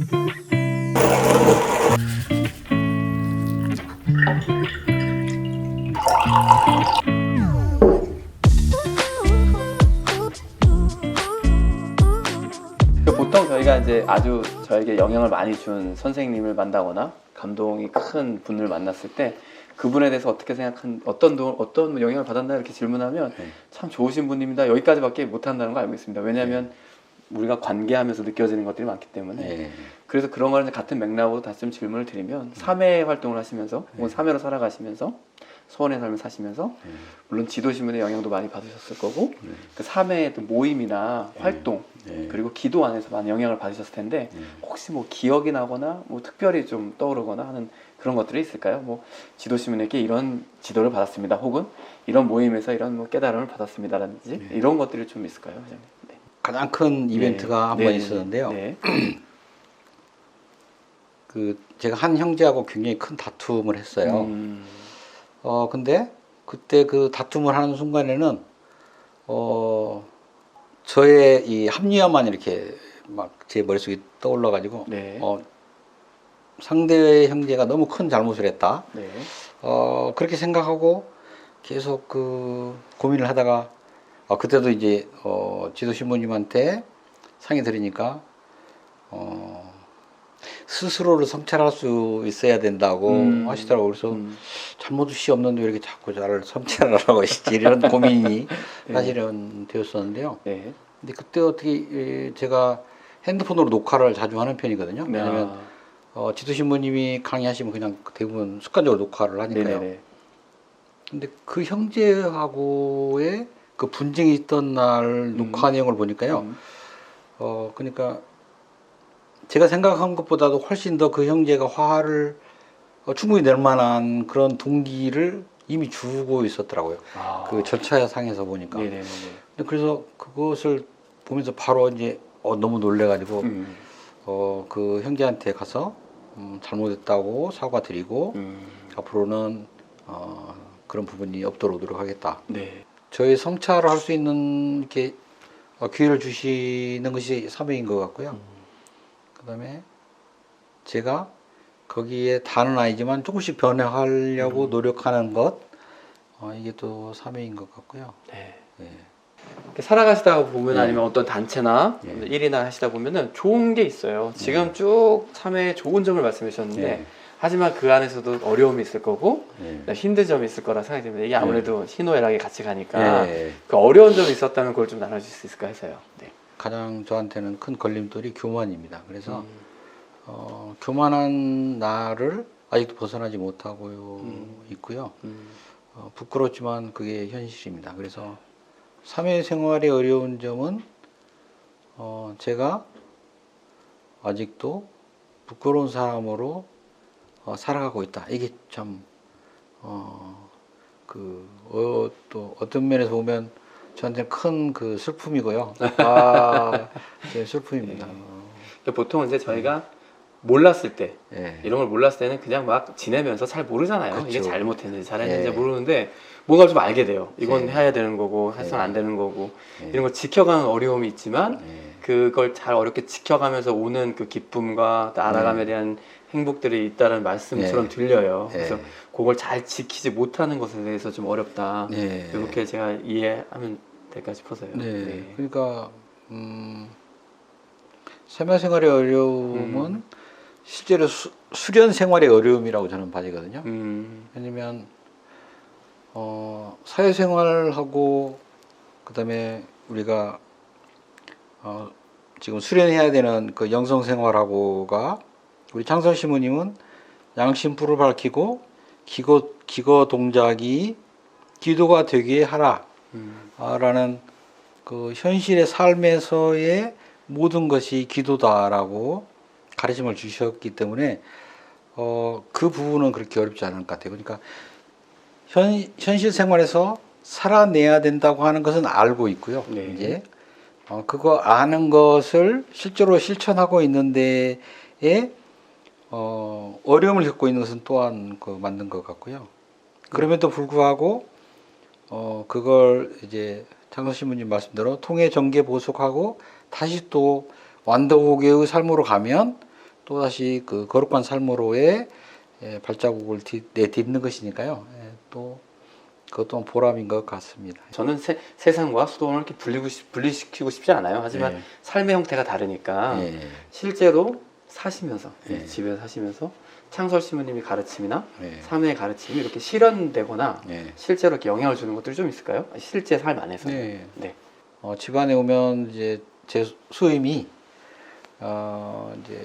보통 저희가 이제 아주 저에게 영향을 많이 준 선생님을 만나거나 감동이 큰 분을 만났을 때 그분에 대해서 어떻게 어떤 영향을 받았나 이렇게 질문하면 참 좋으신 분입니다. 여기까지밖에 못한다는 거 알고 있습니다. 왜냐하면 우리가 관계하면서 느껴지는 것들이 많기 때문에 그래서 그런 거는 같은 맥락으로 다시 좀 질문을 드리면 사회 활동을 하시면서 혹은 사회로 살아가시면서 소원의 삶을 사시면서 물론 지도신문의 영향도 많이 받으셨을 거고 그 사회의 모임이나 활동 그리고 기도 안에서 많은 영향을 받으셨을 텐데 혹시 뭐 기억이 나거나 뭐 특별히 좀 떠오르거나 하는 그런 것들이 있을까요? 뭐 지도신문에게 이런 지도를 받았습니다. 혹은 이런 모임에서 이런 뭐 깨달음을 받았습니다라든지 이런 것들이 좀 있을까요? 네. 가장 큰 이벤트가 한 번 있었는데요. 네. 그 제가 한 형제하고 굉장히 큰 다툼을 했어요. 근데 그때 그 다툼을 하는 순간에는 저의 이 합리화만 이렇게 막 제 머릿속에 떠올라 가지고 상대의 형제가 너무 큰 잘못을 했다. 그렇게 생각하고 계속 그 고민을 하다가 그때도 이제 지도신부님한테 상의 드리니까 스스로를 성찰할 수 있어야 된다고 하시더라고요. 그래서 잘못이 없는데 왜 이렇게 자꾸 나를 성찰하라고 하시지 이런 고민이 사실은 되었었는데요. 근데 그때 어떻게 제가 핸드폰으로 녹화를 자주 하는 편이거든요. 왜냐면 지도신부님이 강의하시면 그냥 대부분 습관적으로 녹화를 하니까요. 근데 그 형제하고의 그 분쟁이 있던 날 녹화 내용을 보니까요. 그러니까 제가 생각한 것보다도 훨씬 더 그 형제가 화를 충분히 낼 만한 그런 동기를 이미 주고 있었더라고요. 그 절차상에서 보니까. 그래서 그것을 보면서 바로 이제 너무 놀래가지고 그 형제한테 가서 잘못했다고 사과드리고 앞으로는 그런 부분이 없도록 노력하겠다. 저희 성찰을 할 수 있는 이렇게 기회를 주시는 것이 사명인 것 같고요. 그다음에 제가 거기에 다는 아니지만 조금씩 변화하려고 노력하는 것 이게 또 사명인 것 같고요. 살아가시다 보면 아니면 어떤 단체나 일이나 하시다 보면은 좋은 게 있어요. 지금 쭉 참회의 좋은 점을 말씀해 주셨는데 하지만 그 안에서도 어려움이 있을 거고 힘든 점이 있을 거라 생각이 듭니다. 이게 아무래도 희노애락이 같이 가니까 그 어려운 점이 있었다면 그걸 좀 나눠줄 수 있을까 해서요. 가장 저한테는 큰 걸림돌이 교만입니다. 그래서 교만한 나를 아직도 벗어나지 못하고 있고요. 부끄럽지만 그게 현실입니다. 그래서 사회생활의 어려운 점은 제가 아직도 부끄러운 사람으로 살아가고 있다. 이게 참 또 어떤 면에서 보면 저한테는 큰 그 슬픔이고요. 제 슬픔입니다. 보통 이제 저희가 몰랐을 때 이런 걸 몰랐을 때는 그냥 막 지내면서 잘 모르잖아요. 그렇죠. 이게 잘못했는지 잘했는지 모르는데 뭔가 좀 알게 돼요. 이건 해야 되는 거고 해서는 안 되는 거고 이런 걸 지켜가는 어려움이 있지만 그걸 잘 어렵게 지켜가면서 오는 그 기쁨과 알아감에 대한 행복들이 있다는 말씀처럼 들려요. 그래서 그걸 잘 지키지 못하는 것에 대해서 좀 어렵다. 이렇게 제가 이해하면 될까 싶어서요. 그러니까 사회생활의 어려움은 실제로 수련 생활의 어려움이라고 저는 봐지거든요. 왜냐면 사회생활하고 그다음에 우리가 지금 수련해야 되는 그 영성생활하고가 우리 창설시무님은 양심불을 밝히고 기거 동작이 기도가 되게 하라 라는 그 현실의 삶에서의 모든 것이 기도다라고 가르침을 주셨기 때문에 그 부분은 그렇게 어렵지 않은 것 같아요. 그러니까 현실 생활에서 살아내야 된다고 하는 것은 알고 있고요. 이제 그거 아는 것을 실제로 실천하고 있는데 어려움을 겪고 있는 것은 또한 맞는 것 같고요. 그럼에도 불구하고 그걸 이제 창설신부님 말씀대로 통해 정계 보속하고 다시 또 완도국의 삶으로 가면 또 다시 그 거룩한 삶으로의 발자국을 내딛는 것이니까요. 또 그것 또한 보람인 것 같습니다. 저는 세상과 수도원을 이렇게 분리시키고 싶지 않아요. 하지만 예. 삶의 형태가 다르니까 예. 실제로 사시면서 예. 집에 사시면서 창설 시모님이 가르침이나 예. 삶의 가르침이 이렇게 실현되거나 예. 실제로 이렇게 영향을 주는 것들이 좀 있을까요? 실제 삶 안에서. 네. 네. 집안에 오면 이제 제 수임이 이제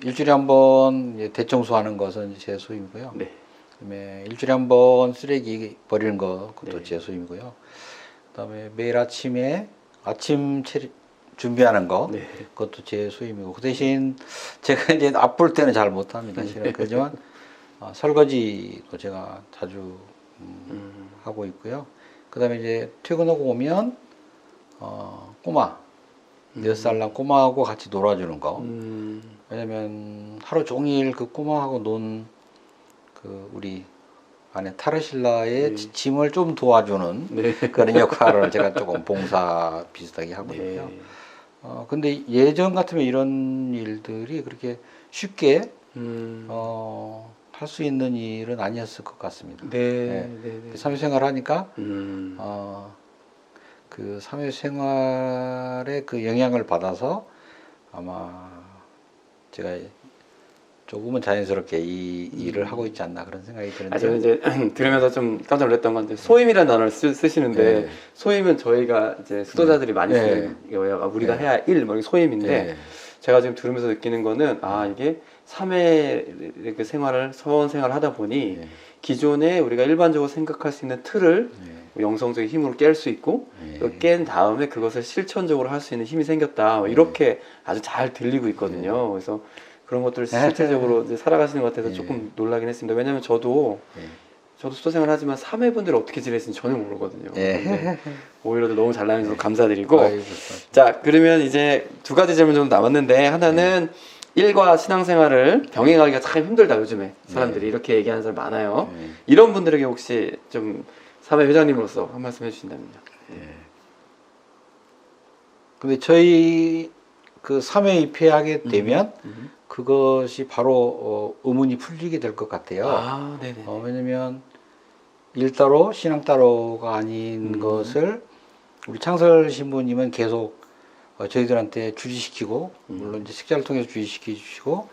일주일에 한 번 대청소하는 것은 이제 제 수임이고요. 네. 그다음에 일주일에 한 번 쓰레기 버리는 거 그것도 네. 제 수임이고요. 그다음에 매일 아침에 아침 준비하는 거 네. 그것도 제 수임이고 그 대신 제가 이제 앞볼 때는 잘 못합니다. 실은 그렇지만 설거지도 제가 자주 하고 있고요. 그다음에 이제 퇴근하고 오면 꼬마 6살 난 꼬마하고 같이 놀아주는 거. 왜냐면 하루 종일 그 꼬마하고 논 그 우리 아내 타르실라의 짐을 좀 도와주는 네. 그런 역할을 제가 조금 봉사 비슷하게 하고 있고요. 네. 근데 예전 같으면 이런 일들이 그렇게 쉽게 할 수 있는 일은 아니었을 것 같습니다. 네. 네. 네. 사회생활 하니까 그 사회생활의 그 영향을 받아서 아마 제가 조금은 자연스럽게 이 일을 하고 있지 않나 그런 생각이 드는데. 저는 이제 들으면서 좀 깜짝 놀랐던 건데 소임이라는 단어를 쓰시는데 네. 소임은 저희가 이제 수도자들이 많이 네. 쓰는 거예요. 우리가 네. 해야 할 일, 뭐 소임인데 네. 제가 지금 들으면서 느끼는 거는 이게 사회 그 생활을 서원 생활을 하다 보니 네. 기존에 우리가 일반적으로 생각할 수 있는 틀을 네. 영성적인 힘으로 깰 수 있고 네. 깬 다음에 그것을 실천적으로 할 수 있는 힘이 생겼다. 이렇게 아주 잘 들리고 있거든요. 그래서 그런 것들을 실질적으로 이제 살아가시는 것 같아서 조금 놀라긴 했습니다. 왜냐하면 저도 수도생활 하지만 사매분들이 어떻게 지내시는지 전혀 모르거든요. 근데 오히려 더 너무 잘 나와주셔서 감사드리고. 자, 그러면 이제 두 가지 질문 정도 남았는데 하나는 일과 신앙생활을 병행하기가 참 힘들다 요즘에 사람들이 이렇게 얘기하는 사람 많아요. 이런 분들에게 혹시 좀 사매 회장님으로서 한 말씀 해주신다면요. 근데 저희 그 3회 입회하게 되면 그것이 바로 의문이 풀리게 될 것 같아요. 네네. 왜냐면 일 따로 신앙 따로가 아닌 것을 우리 창설 신부님은 계속 저희들한테 주지시키고 물론 이제 식자를 통해서 주지시켜 주시고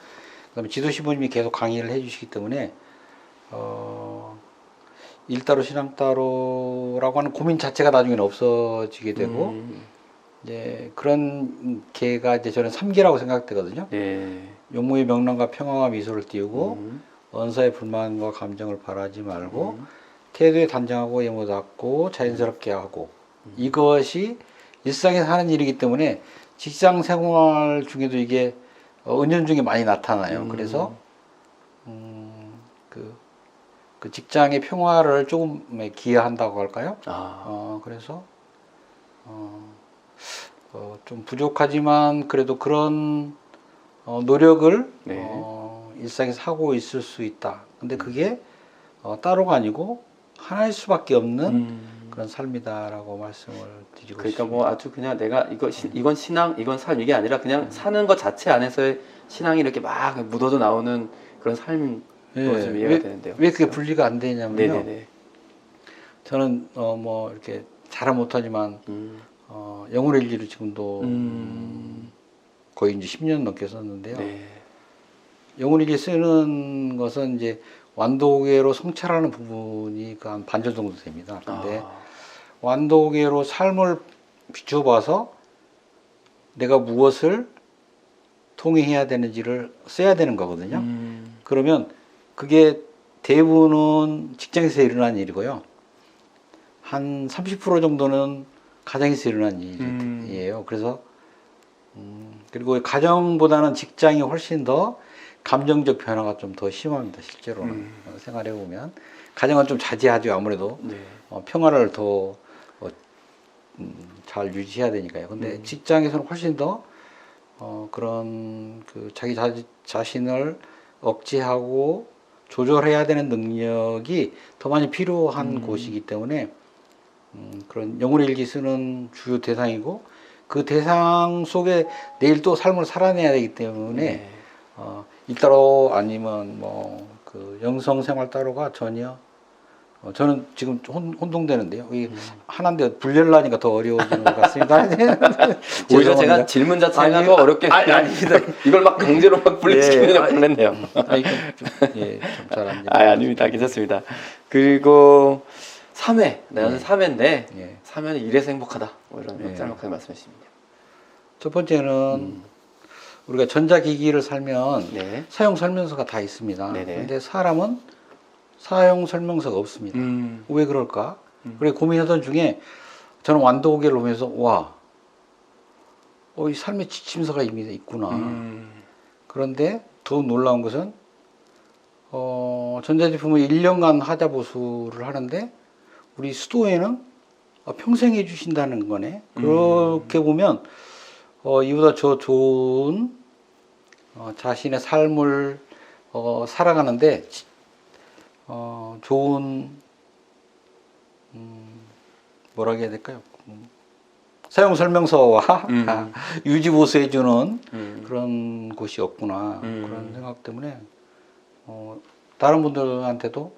그다음에 지도 신부님이 계속 강의를 해주시기 때문에 일 따로 신앙 따로라고 하는 고민 자체가 나중에는 없어지게 되고 이제 그런 계가 이제 저는 3계라고 생각되거든요. 용모의 명랑과 평화와 미소를 띄우고 언사의 불만과 감정을 바라지 말고 태도에 단정하고 예모답고 자연스럽게 하고 이것이 일상에서 하는 일이기 때문에 직장 생활 중에도 이게 은연중에 많이 나타나요. 그래서 그 직장의 평화를 조금 기여한다고 할까요? 그래서 좀 부족하지만 그래도 그런 노력을 일상에서 하고 있을 수 있다. 근데 그게 따로가 아니고 하나일 수밖에 없는 그런 삶이다라고 말씀을 드리고 그러니까 싶습니다. 뭐 아주 그냥 내가 이건 신앙, 이건 삶 이게 아니라 그냥 사는 것 자체 안에서의 신앙이 이렇게 막 묻어져 나오는 그런 삶으로 좀 이해가 되는데요. 왜 그게 분리가 안 되냐면요. 네네네. 저는 뭐 이렇게 잘은 못하지만 영혼의 일기를 지금도 거의 이제 10년 넘게 썼는데요. 영혼의 일기 쓰는 것은 이제 완도계로 성찰하는 부분이 한 반절 정도 됩니다. 근데 완도계로 삶을 비춰봐서 내가 무엇을 통해해야 되는지를 써야 되는 거거든요. 그러면 그게 대부분은 직장에서 일어난 일이고요. 한 30% 정도는 가정에서 일어난 일이에요. 그래서 그리고 가정보다는 직장이 훨씬 더 감정적 변화가 좀 더 심합니다. 실제로는 생활해 보면 가정은 좀 자제하죠. 아무래도 평화를 더 잘 유지해야 되니까요. 근데 직장에서는 훨씬 더 그런 그 자기 자신을 억제하고 조절해야 되는 능력이 더 많이 필요한 곳이기 때문에 그런 영혼의 일기 쓰는 주요 대상이고 그 대상 속에 내일 또 삶을 살아내야 되기 때문에 일 따로 아니면 뭐 그 영성 생활 따로가 전혀 저는 지금 혼동되는데요. 이 하나인데 분열라니까 더 어려워지는 것 같습니다. 오히려 제가 질문 자체가 더 어렵게 아닙니다. 이걸 막 강제로 막 분리시키는 역할을 했네요. 좀 잘안 아닙니다. 괜찮습니다. 그리고 3회, 나는 3회인데 3회는 이래서 행복하다. 뭐 이런 짤막하게 말씀해 주시면요. 첫 번째는 우리가 전자기기를 살면 사용 설명서가 다 있습니다. 그런데 사람은 사용 설명서가 없습니다. 왜 그럴까? 그래 고민하던 중에 저는 완도고개를 보면서 이 삶의 지침서가 이미 있구나. 그런데 더 놀라운 것은 전자제품을 1년간 하자 보수를 하는데 우리 수도에는 평생 해주신다는 거네. 그렇게 보면 이보다 저 좋은 자신의 삶을 살아가는데 좋은 뭐라 해야 될까요? 사용 설명서와 유지보수해주는 그런 곳이 없구나 그런 생각 때문에 다른 분들한테도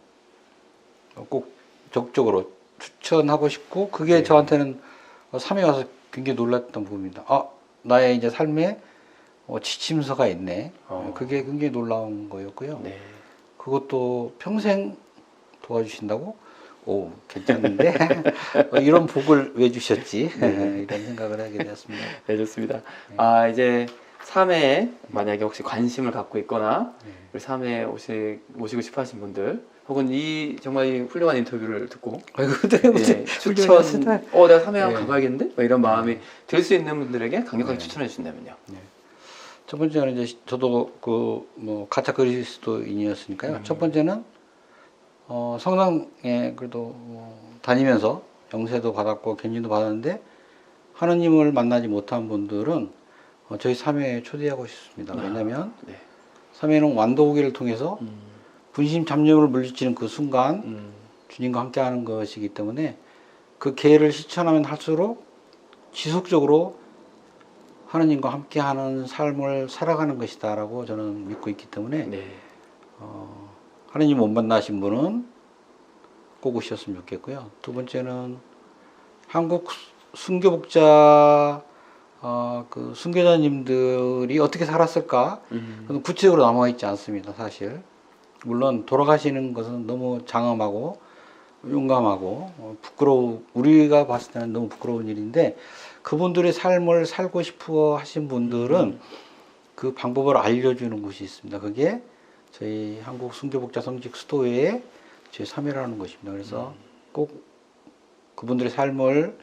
꼭 적극적으로 추천하고 싶고 그게 저한테는 3회 와서 굉장히 놀랐던 부분입니다. 나의 이제 삶에 지침서가 있네. 그게 굉장히 놀라운 거였고요. 그것도 평생 도와주신다고? 오, 괜찮은데? 이런 복을 왜 주셨지? 이런 생각을 하게 되었습니다. 네, 좋습니다. 이제 3회에 만약에 혹시 관심을 갖고 있거나 우리 3회에 모시고 싶어 하신 분들 혹은 정말 이 훌륭한 인터뷰를 듣고 추천 내가 3회 한번 가봐야겠는데? 뭐 이런 마음이 들 수 있는 분들에게 강력하게 추천해 주신다면요. 첫 번째는 이제 저도 가짜 그리스도인이었으니까요. 첫 번째는 성당에 그래도 다니면서 영세도 받았고 견진도 받았는데 하느님을 만나지 못한 분들은 저희 3회에 초대하고 싶습니다. 왜냐하면 3회는 완도고기를 통해서 분심 잡념을 물리치는 그 순간 주님과 함께하는 것이기 때문에 그 계를 실천하면 할수록 지속적으로 하느님과 함께하는 삶을 살아가는 것이다라고 저는 믿고 있기 때문에 하느님 못 만나신 분은 꼭 오셨으면 좋겠고요. 두 번째는 한국 순교복자 그 순교자님들이 어떻게 살았을까? 그건 구체적으로 남아 있지 않습니다, 사실. 물론 돌아가시는 것은 너무 장엄하고 용감하고 우리가 봤을 때는 너무 부끄러운 일인데 그분들의 삶을 살고 싶어 하신 분들은 그 방법을 알려주는 곳이 있습니다. 그게 저희 한국 순교복자 성직 수도회의 제3회라는 것입니다. 그래서 꼭 그분들의 삶을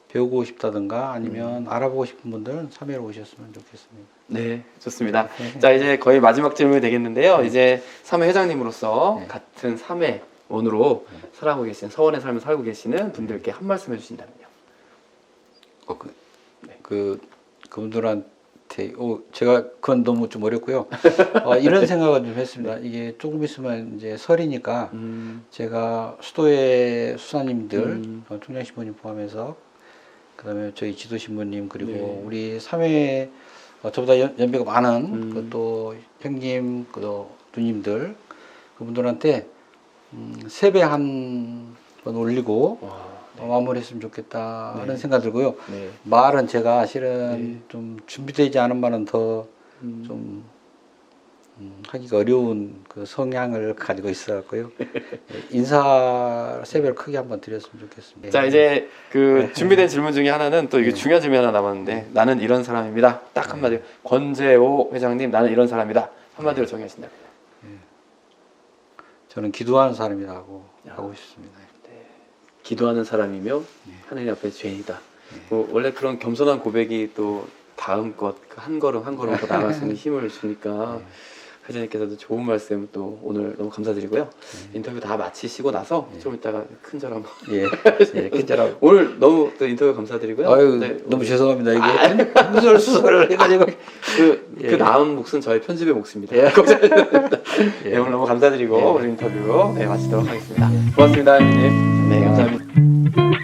배우고 싶다든가 아니면 알아보고 싶은 분들은 3회로 오셨으면 좋겠습니다. 네, 좋습니다. 자, 이제 거의 마지막 질문이 되겠는데요. 이제 3회 회장님으로서 같은 3회 원으로 살아가고 계신 서원의 삶을 살고 계시는 분들께 한 말씀 해주신다면요. 그분들한테 제가 그건 너무 좀 어렵고요. 이런 생각을 좀 했습니다. 이게 조금 있으면 이제 설이니까 제가 수도의 수사님들, 총장 신부님 포함해서 그다음에 저희 지도 신부님 그리고 우리 3회 저보다 연배가 많은 또 형님, 또 누님들 그분들한테 세배 한 번 올리고 마무리했으면 좋겠다 하는 생각 들고요. 말은 제가 실은 좀 준비되지 않은 말은 더 좀 하기가 어려운 그 성향을 가지고 있어갖고요. 인사 세배를 크게 한번 드렸으면 좋겠습니다. 자, 이제 그 준비된 질문 중에 하나는 또 이게 중요한 질문이 하나 남았는데 나는 이런 사람입니다. 딱 한마디로 권재호 회장님 나는 이런 사람이다. 한마디로 정의하신다면. 저는 기도하는 사람이라고 하고 싶습니다. 기도하는 사람이며 하나님 앞에 죄인이다. 원래 그런 겸손한 고백이 또 다음 것 한 걸음 한 걸음 더 나아갈 수 있는 힘을 주니까 회장님께서도 좋은 말씀 또 오늘 너무 감사드리고요. 인터뷰 다 마치시고 나서 좀 이따가 큰절 한번 큰절 오늘 너무 또 인터뷰 감사드리고요. 너무 죄송합니다. 이게 수설을 해가지고 그 나은 몫은 저의 편집의 몫입니다. 오늘 너무 감사드리고 오늘 인터뷰 마치도록 하겠습니다. 고맙습니다, 형님. 네, 감사합니다.